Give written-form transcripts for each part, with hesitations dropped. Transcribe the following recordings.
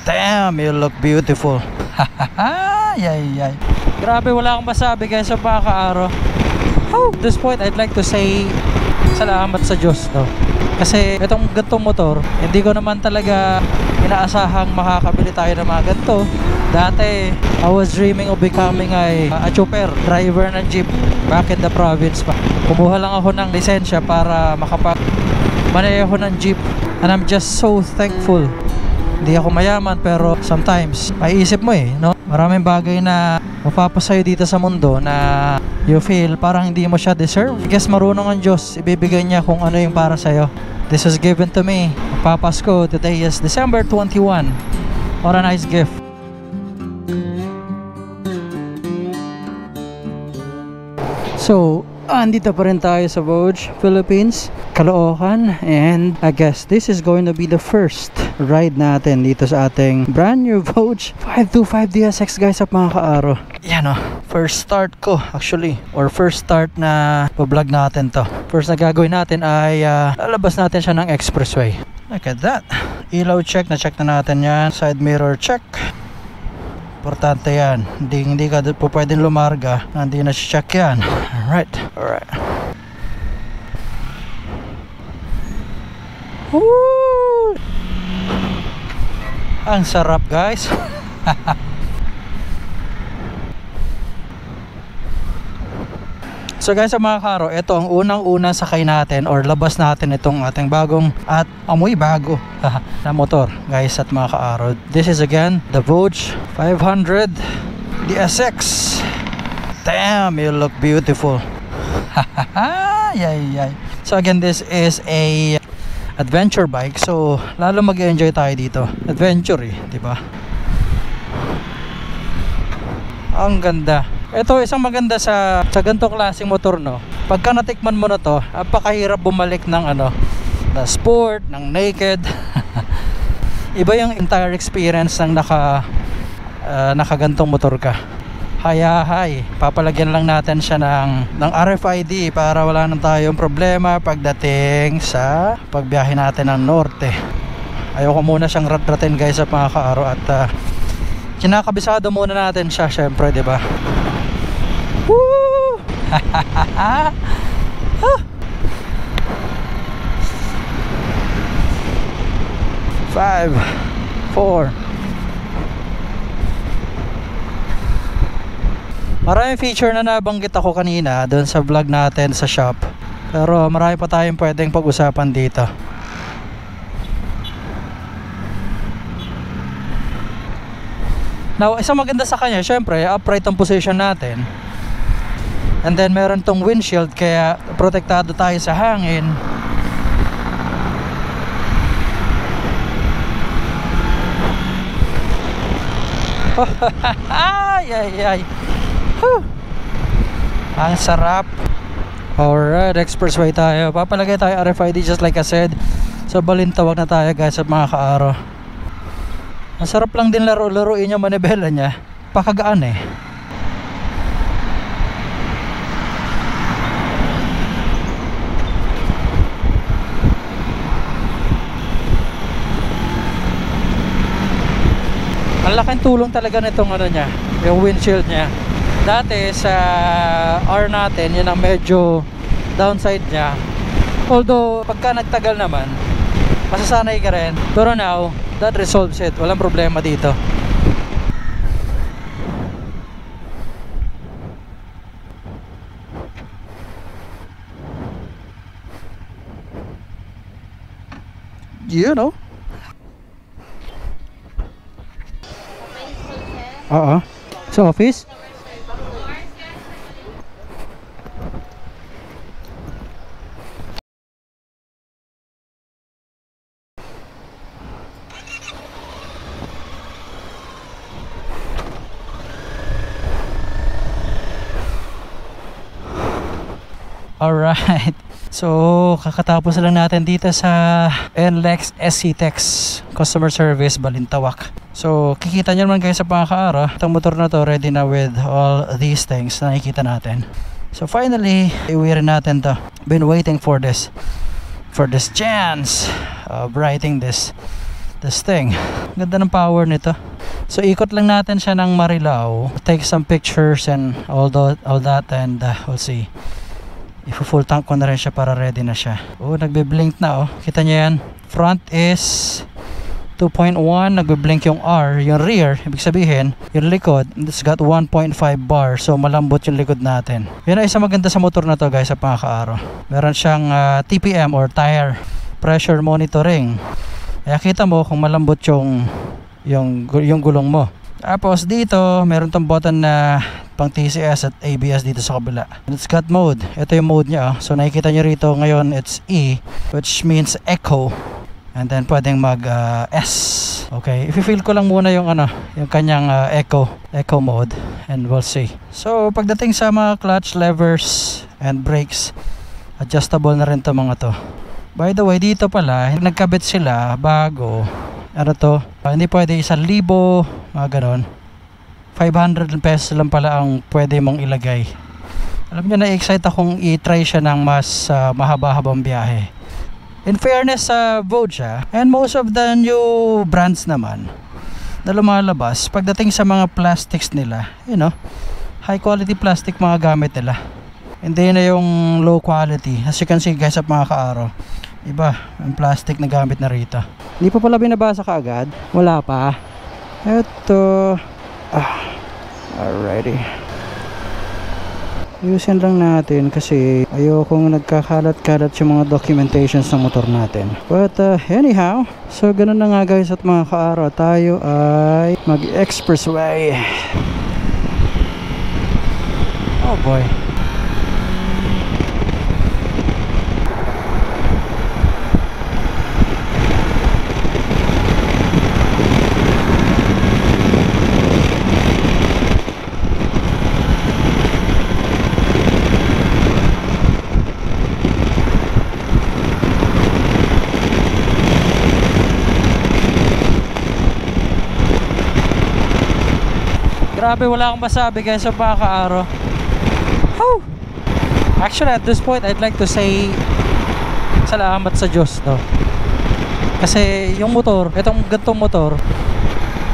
Damn, you look beautiful. Yay. Grabe, wala akong masabi guys sa mga ka-aro. At this point, I'd like to say salamat sa Diyos, no? Kasi itong gantong motor, hindi ko naman talaga inaasahang makakabili tayo ng mga ganito. Dati, I was dreaming of becoming a chopper, driver ng jeep back in the province pa. Kumuha lang ako ng lisensya para makapag-maneho ng jeep. And I'm just so thankful. Hindi ako mayaman pero sometimes maiisip mo no? Maraming bagay na mapapasayo dito sa mundo na you feel parang hindi mo siya deserve. I guess marunong ang Diyos, ibibigay niya kung ano yung para sa'yo. This was given to me. Papasko, today is December 21. What a nice gift. So, andito pa rin tayo sa Vogue, Philippines, Caloocan, and I guess this is going to be the first ride natin dito sa ating brand new Vogue 525 DSX guys at mga ka-aro. Yan first start ko actually, or first start na vlog natin to. First na gagawin natin ay lalabas natin siya ng expressway. Look at that. Ilaw check, na-check na natin yan. Side mirror check. Importante yan. Hindi ka po pwedeng lumarga. Hindi na check yan. Alright. Woo! Ang sarap guys. So guys, sa mga karo, ito ang unang-unang sakay natin or labas natin itong ating bagong at amoy bago na motor guys at mga kaaro. This is again the Vogue 500 DSX. Damn, you look beautiful. Yay. So again, this is a adventure bike, so lalo mag-enjoy tayo dito. Adventure di ba? Ang ganda. Ito isang maganda sa ganitong klaseng motor, no. Pagka natikman mo na to, napakahirap bumalik ng na sport, ng naked. Iba yung entire experience ng nakagantong motor ka. Hay, papalagyan lang natin siya ng RFID para wala nang tayong problema pagdating sa pagbiyahe natin ng norte. Ayoko muna siyang rat-ratin guys sa mga kaaro at kinakabisado muna natin siya syempre, di ba? Woo! 5, 4. Maraming feature na nabanggit ako kanina doon sa vlog natin sa shop, pero marami pa tayong pwedeng pag-usapan dito. Now, isang maganda sa kanya, syempre, upright ang position natin. And then meron tong windshield kaya protektado tayo sa hangin. Ay. Ang sarap. Alright, expressway tayo. Papalagay tayo RFID just like I said. So balintawak na tayo guys at mga kaaro. Ang sarap lang din laruin yung manibela niya. Pakagaan Ang laking tulong talaga nitong niya, yung windshield niya. Dati sa R natin, yun ang medyo downside niya. Although pagka nagtagal naman, masasanay ka rin. Pero now, that resolves it. Walang problema dito. You know. Sa office? Alright. So, kakatapos lang natin dito sa NLEX SC-Tex Customer Service Balintawak. So, kikita nyo naman guys sa pangakaara, itong motor na to ready na with all these things na nakikita natin. So, finally, iuwi rin natin to. Been waiting for this chance of riding this this thing. Ganda ng power nito. So ikot lang natin siya ng Marilao, take some pictures and all that, and we'll see. Full tank ko na rin siya para ready na siya. Oh, nagbe-blink na oh. Kita niyo yan. Front is 2.1, nagbe-blink yung R. Yung rear, ibig sabihin, yung likod, it's got 1.5 bar. So malambot yung likod natin. Yan ay isa maganda sa motor na to guys, sa pangakaaro. Meron siyang TPM or tire pressure monitoring. Kaya kita mo kung malambot yung gulong mo. Tapos dito, meron tong button na pang TCS at ABS dito sa kabila. And it's got mode. Ito yung mode niya. So nakikita nyo rito ngayon, it's E, which means echo. And then pwedeng mag S. Okay, i-feel ko lang muna yung yung kanyang echo mode, and we'll see. So pagdating sa mga clutch levers and brakes, adjustable na rin to mga to. By the way, dito pala nagkabit sila bago. Ano to? Hindi pwede 1,000, mga ganon. 500 pesos lang pala ang pwede mong ilagay. Alam nyo, na-excite akong i-try siya ng mas mahaba-habang biyahe. In fairness sa Vogue siya, and most of the new brands naman na lumalabas, pagdating sa mga plastics nila, high quality plastic mga gamit nila. Hindi na yung low quality. As you can see guys, sa mga kaaro, iba ang plastic na gamit na rito. Hindi pa pala binabasa kaagad. Wala pa. Ito. Alrighty. Ayusin lang natin kasi ayokong nagkakalat-kalat yung mga documentations ng motor natin. But anyhow, so ganun na nga guys at mga kaaro, tayo ay mag-expressway. Oh boy. Grabe, wala akong masabi guys sa mga kaaro. Oh! Actually at this point I'd like to say salamat sa Diyos, no? Kasi yung motor, itong gantong motor,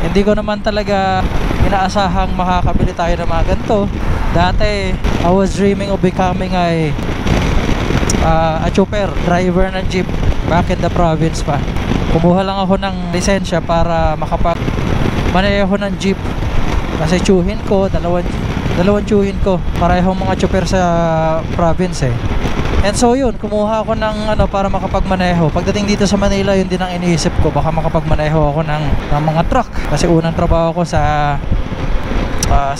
hindi ko naman talaga inaasahang makakabili tayo ng mga ganito. Dati I was dreaming of becoming a chopper, driver ng jeep back in the province pa. Kumuha lang ako ng lisensya para makapag-maneho ng jeep. Kasi tsuhin ko, dalawang tsuhin ko, parehong mga chopper sa province eh. And so yun, kumuha ako ng para makapagmaneho. Pagdating dito sa Manila, yun din ang iniisip ko, baka makapagmaneho ako ng mga truck. Kasi unang trabaho ko sa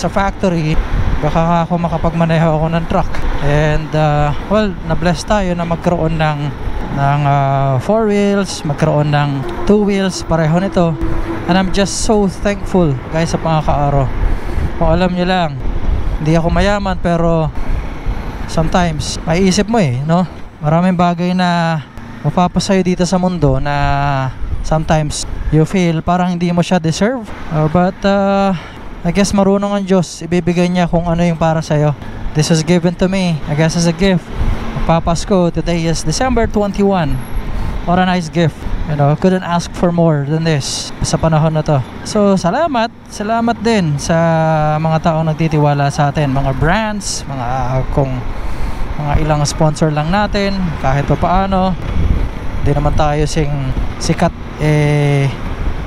factory, baka ako makapagmaneho ako ng truck. And well, na-bless tayo na magkaroon ng 4 wheels, magkaroon ng 2 wheels, pareho nito. And I'm just so thankful guys sa mga kaaro. Kung alam nyo lang, hindi ako mayaman pero sometimes maiisip mo no? Maraming bagay na mapapasayo dito sa mundo na sometimes you feel parang hindi mo siya deserve. But I guess marunong ang Diyos, ibibigay niya kung ano yung para sa'yo. This was given to me, I guess, as a gift. Magpapasko, today is December 21. What a nice gift. Couldn't ask for more than this sa panahon na to. So salamat din sa mga taong nagtitiwala sa atin, mga brands, mga ilang sponsor lang natin, kahit pa paano. Hindi naman tayo sikat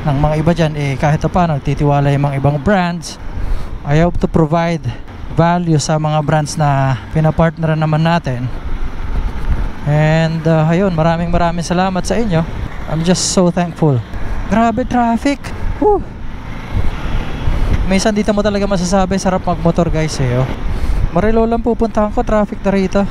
ng mga iba dyan, kahit pa paano nagtitiwala yung mga ibang brands. I hope to provide value sa mga brands na pinapartneran naman natin. And ayun, maraming salamat sa inyo. I'm just so thankful. Grabe traffic. Woo! Minsan dito mo talaga masasabi, sarap magmotor guys Marilo lang pupuntahan ko, traffic na rito.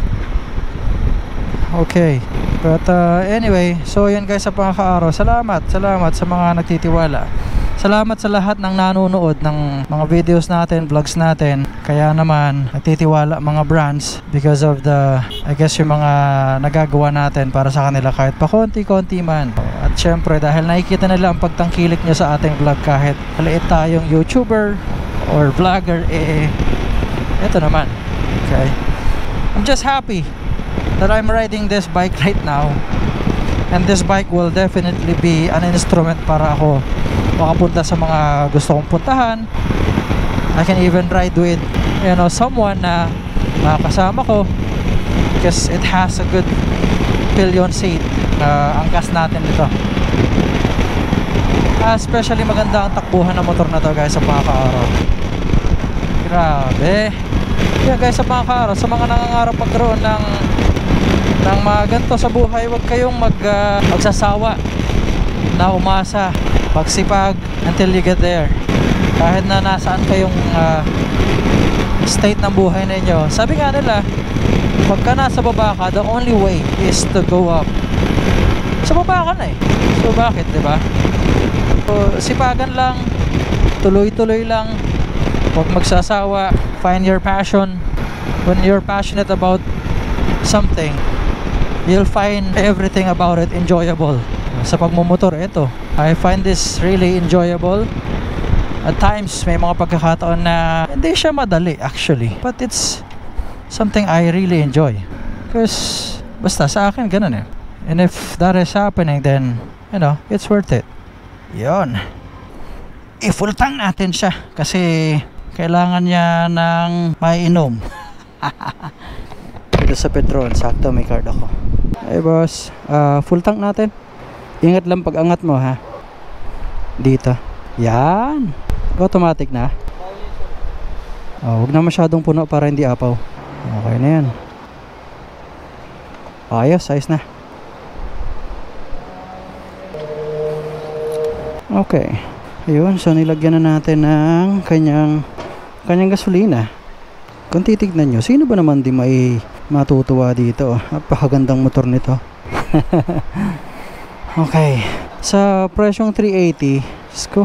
Okay. But anyway, so yun guys sa pangakaaraw. Salamat sa mga nagtitiwala. Salamat sa lahat ng nanonood ng mga videos natin, vlogs natin. Kaya naman nagtitiwala mga brands because of I guess yung mga nagagawa natin para sa kanila kahit pa konti-konti man. At syempre dahil nakikita nila ang pagtangkilik nyo sa ating vlog kahit maliit tayong YouTuber or vlogger, eto naman. Okay, I'm just happy that I'm riding this bike right now And this bike will definitely be an instrument para ako makapunta sa mga gusto kong puntahan. I can even ride with, you know, someone na makasama ko because it has a good pillion seat. Angkas natin dito. Especially maganda ang takbuhan ng motor na to guys sa mga ka-araw. Grabe. Yeah guys, sa mga ka-araw, sa mga nangangarap magkaroon ng mga ganito sa buhay, huwag kayong magsasawa na umasa, pagsipag until you get there. Kahit na nasaan kayong state ng buhay ninyo. Sabi nga nila, pagka nasa baba ka, the only way is to go up. Sa baba ka na eh. So bakit, diba? So, sipagan lang, tuloy-tuloy lang, huwag magsasawa, find your passion. When you're passionate about something, you'll find everything about it enjoyable. Sa pagmumotor, ito, I find this really enjoyable. At times, may mga pagkakataon na hindi siya madali actually, but it's something I really enjoy. Because, basta sa akin, ganun eh. And if that is happening, then, you know, it's worth it. Yon. I-full tank natin siya kasi kailangan niya ng maiinom. Dito sa Petron, sakto may card ako. Hey boss, full tank natin. Ingat lang pag angat mo ha. Dito. Yan. Automatic na. Huwag na masyadong puno para hindi apaw. Okay na yan. Ayos na. Okay. Ayun, so nilagyan na natin ng kanyang gasolina. Kung titignan nyo, sino ba naman di matutuwa dito? Napakagandang motor nito. Okay. Sa presyong 380, sko,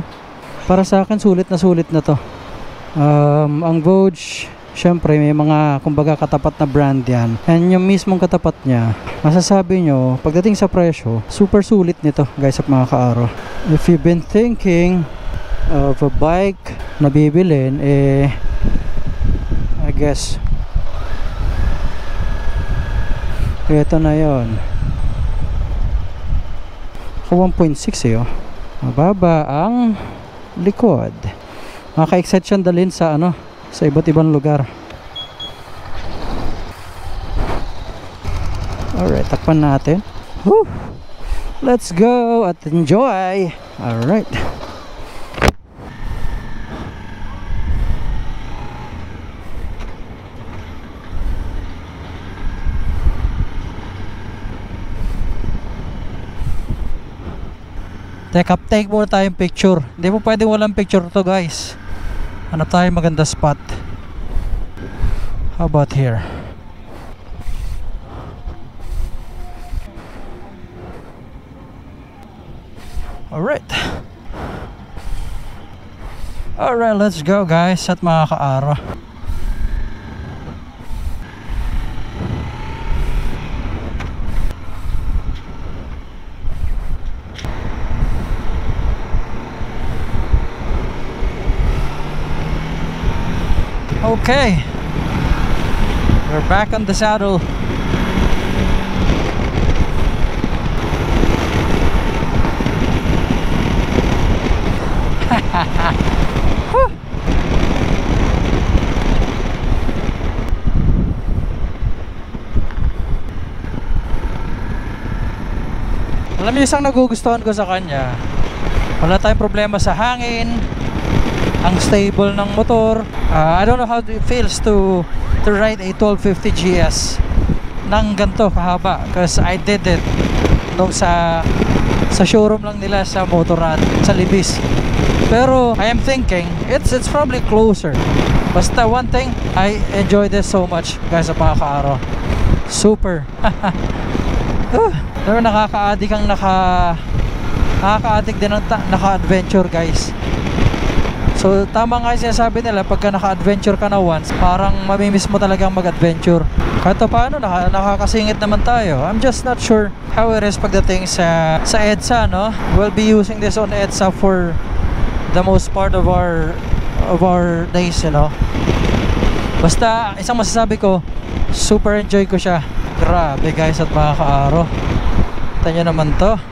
para sa akin sulit na to. Ang Vogue, syempre may mga kumbaga katapat na brand yan. And yung mismong katapat niya, masasabi nyo, pagdating sa presyo, super sulit nito guys at mga ka-araw. If you've been thinking of a bike na bibilin, I guess ito na yon. 1.6 oh. Mababa ang likod. Maka-excite siyang dalhin sa sa iba't ibang lugar. Alright, takpan natin. Woo! Let's go at enjoy. Alright. Take muna tayong picture. Hindi po pwedeng walang picture to guys. Ano tayo maganda spot? How about here? Alright. Alright, let's go guys at mga ka-araw. Okay, we're back on the saddle. Alam niyo, isang nagugustuhan ko sa kanya, wala tayong problema sa hangin, ang stable ng motor. I don't know how it feels to ride a 1250 GS ng ganito kahaba, because I did it nung sa showroom lang nila sa Motorrad sa Libis. Pero I am thinking it's probably closer. Basta one thing, I enjoy this so much guys sa mga ka-araw. Super. Pero nakaka-addict ang nakaka-addict din ang naka-adventure guys. So tama nga yung sinasabi nila, pagka naka-adventure ka na once, parang mamimiss mo talagang mag-adventure. Kahit paano, nakakasingit naman tayo. I'm just not sure how it is pagdating sa EDSA, no? We'll be using this on EDSA for the most part of our days, you know. Basta isang masasabi ko, super enjoy ko siya. Grabe guys at mga ka-araw. Kita nyo naman to.